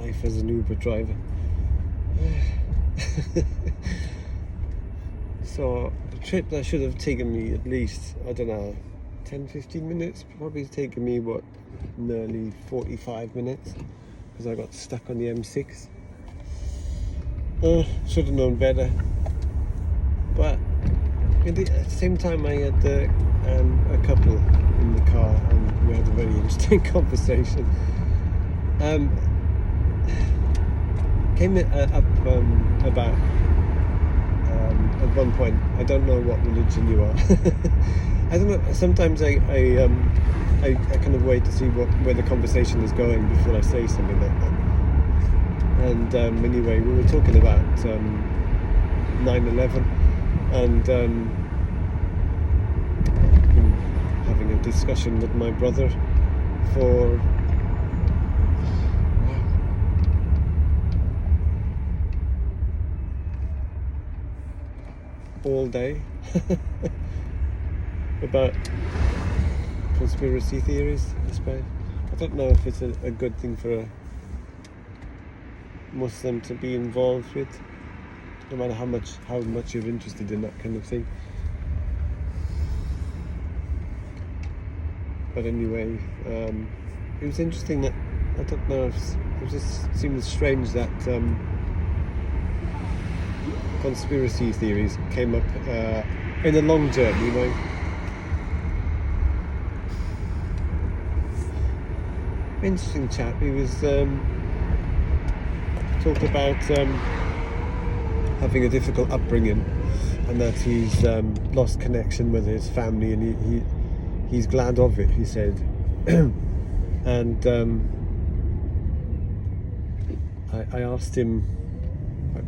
life as an Uber driver. So a trip that should have taken me at least, I don't know, 10-15 minutes, probably taken me nearly 45 minutes, because I got stuck on the M6. Should have known better, but at the same time I had a couple in the car, and we had a very interesting conversation. Came up about at one point, I don't know what religion you are. I don't know. Sometimes I kind of wait to see where the conversation is going before I say something like that. And anyway, we were talking about 9/11 and having a discussion with my brother for all day about conspiracy theories, I suppose. I don't know if it's a good thing for a Muslim to be involved with, no matter how much you're interested in that kind of thing. But anyway, it was interesting that, I don't know, it just seemed strange that conspiracy theories came up in a long journey, you know. Interesting chap. He was talked about having a difficult upbringing, and that he's lost connection with his family, and he's glad of it, he said. And I asked him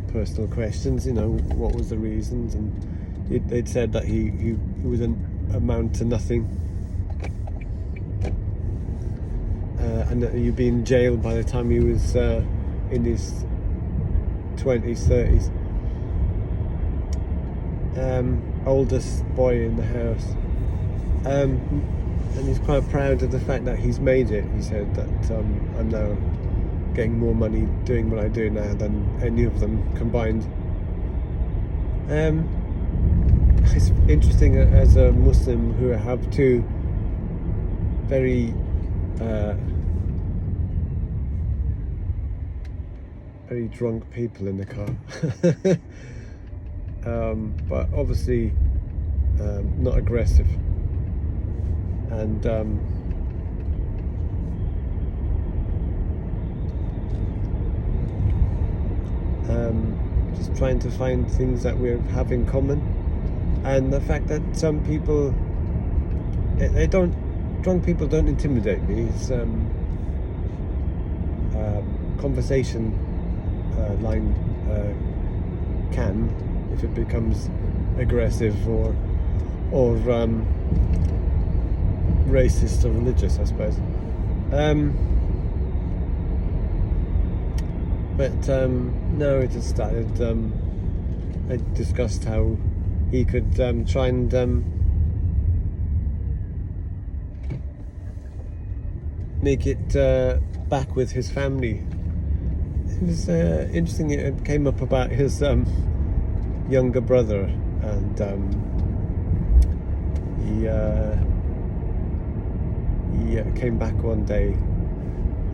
personal questions, you know, what was the reasons, and they'd said that he would amount to nothing, and that he'd be in jail by the time he was in his 20s, 30s. Oldest boy in the house, and he's quite proud of the fact that he's made it. He said that I'm now getting more money doing what I do now than any of them combined. It's interesting, as a Muslim who have two very drunk people in the car, but obviously not aggressive, and just trying to find things that we have in common, and the fact that some people, drunk people don't intimidate me. It's conversation line can, if it becomes aggressive or racist or religious, I suppose. But no, it just started. I discussed how he could try and make it back with his family. It was interesting. It came up about his younger brother, and he came back one day,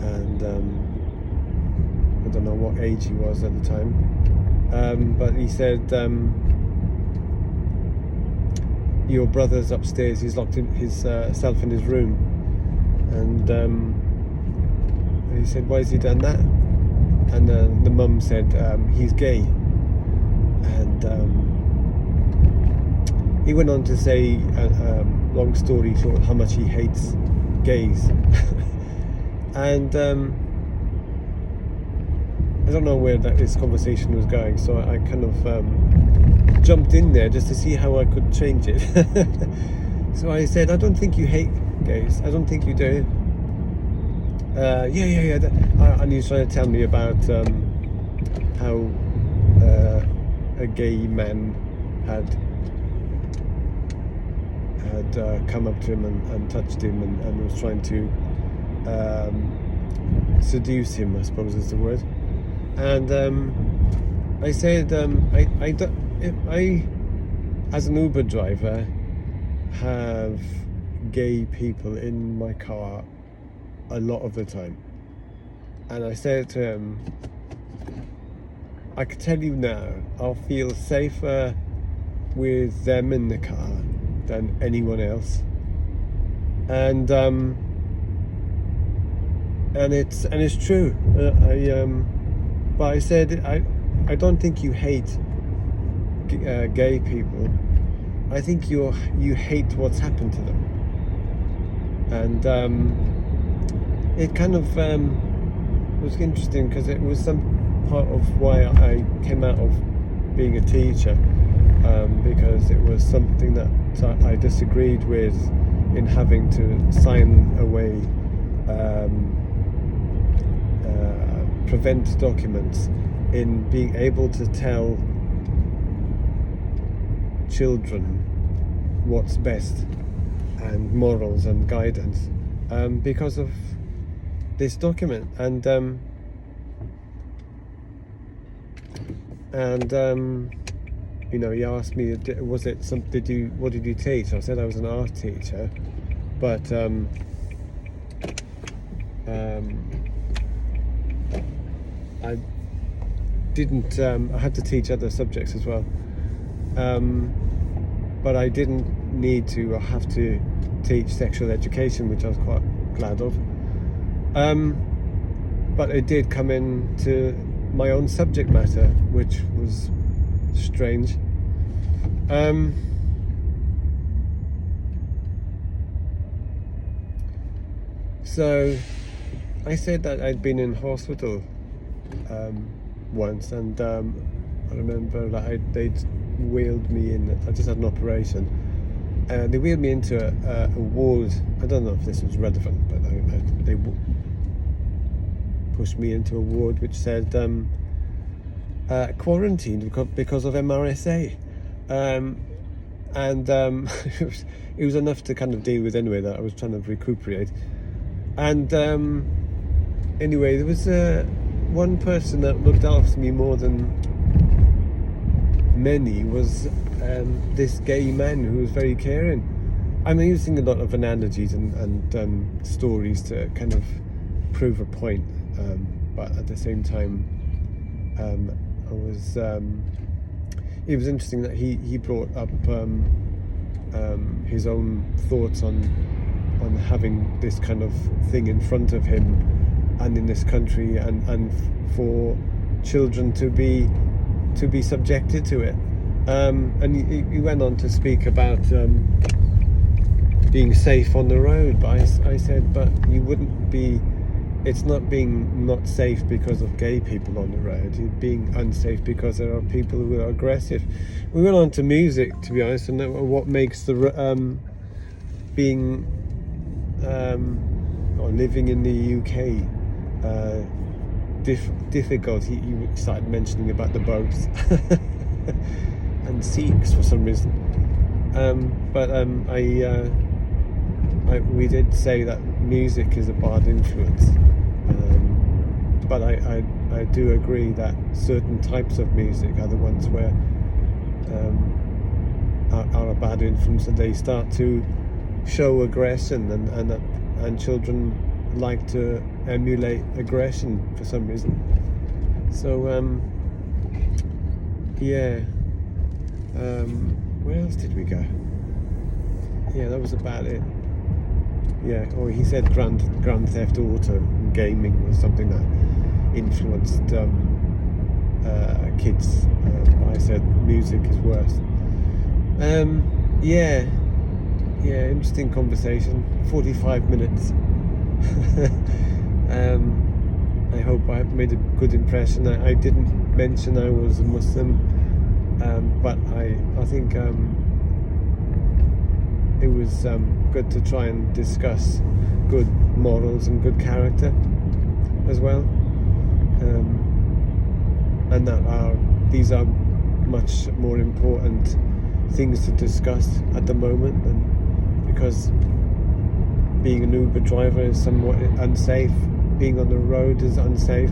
and I don't know what age he was at the time, but he said, your brother's upstairs, he's locked himself in his room, and he said, why has he done that? And the mum said, he's gay. And he went on to say, long story short, how much he hates gays. And I don't know where this conversation was going, so I kind of jumped in there just to see how I could change it. So I said, I don't think you hate gays. I don't think you do. Yeah. And he was trying to tell me about how a gay man had come up to him and touched him, and was trying to seduce him, I suppose is the word. And I said, I, as an Uber driver, have gay people in my car a lot of the time. And I said to him, I can tell you now, I'll feel safer with them in the car than anyone else. And it's true. But I said, I don't think you hate gay people. I think you hate what's happened to them. And it kind of was interesting because it was some part of why I came out of being a teacher, because it was something that I disagreed with in having to sign away prevent documents, in being able to tell children what's best and morals and guidance, because of this document. And you know, he asked me, was it some, what did you teach? I said I was an art teacher, but I didn't, I had to teach other subjects as well, but I didn't need to or have to teach sexual education, which I was quite glad of, but it did come into my own subject matter, which was strange. So I said that I'd been in hospital once, and I remember that they'd wheeled me in. I just had an operation, and they wheeled me into a ward. I don't know if this was relevant, but they pushed me into a ward which said quarantined because of MRSA, and it was enough to kind of deal with anyway, that I was trying to recuperate. And anyway, there was one person that looked after me more than many, was this gay man who was very caring. I'm using a lot of analogies and stories to kind of prove a point, but at the same time, it was interesting that he brought up his own thoughts on having this kind of thing in front of him and in this country, and for children to be subjected to it, and he went on to speak about being safe on the road, but I said, but you wouldn't be, it's not being not safe because of gay people on the road, you're being unsafe because there are people who are aggressive. We went on to music, to be honest, and what makes the being or living in the UK difficult. He started mentioning about the boats and Sikhs for some reason, but we did say that music is a bad influence, but I do agree that certain types of music are the ones where are a bad influence, and they start to show aggression, and children like to emulate aggression for some reason. So yeah, where else did we go? Yeah, that was about it. Yeah, or he said Grand Theft Auto and gaming was something that influenced kids. I said music is worse. Yeah, interesting conversation. 45 minutes. I hope I made a good impression. I didn't mention I was a Muslim, but I think it was good to try and discuss good morals and good character as well, and that these are much more important things to discuss at the moment, and because being an Uber driver is somewhat unsafe being on the road is unsafe.